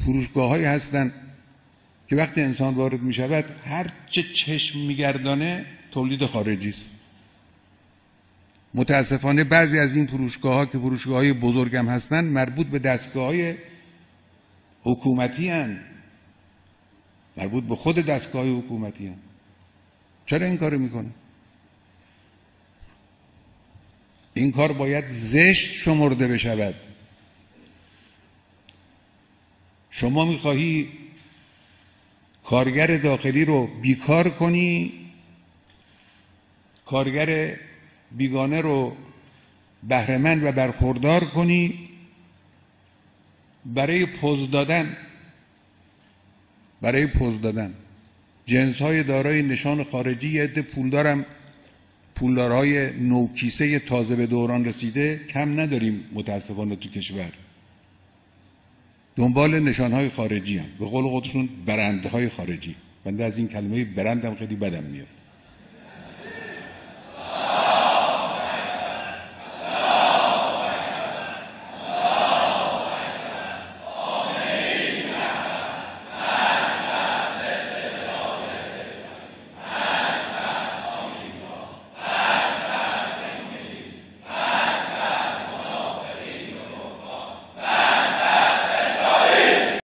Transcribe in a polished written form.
فروشگاه‌هایی هستن که وقتی انسان وارد می شود هر چه چشم میگردانه تولید خارجی است. متاسفانه بعضی از این فروشگاه‌ها که فروشگاه‌های بزرگ هم هستن مربوط به دستگاه‌های حکومتی هستند، مربوط به خود دستگاه‌های حکومتی هستند. چرا این کارو میکنه؟ این کار باید زشت شمرده بشود. شما میخواهی کارگر داخلی رو بیکار کنی، کارگر بیگانه رو بهره‌مند و برخوردار کنی، برای پوز دادن جنس‌های دارای نشان خارجی یه عده پولدارهای نوکیسه تازه به دوران رسیده کم نداریم متاسفانه تو کشور، دنبال نشانهای خارجی هم، به قول خودشون برندهای خارجی. بنده از این کلمه برندم خیلی بدم میاد.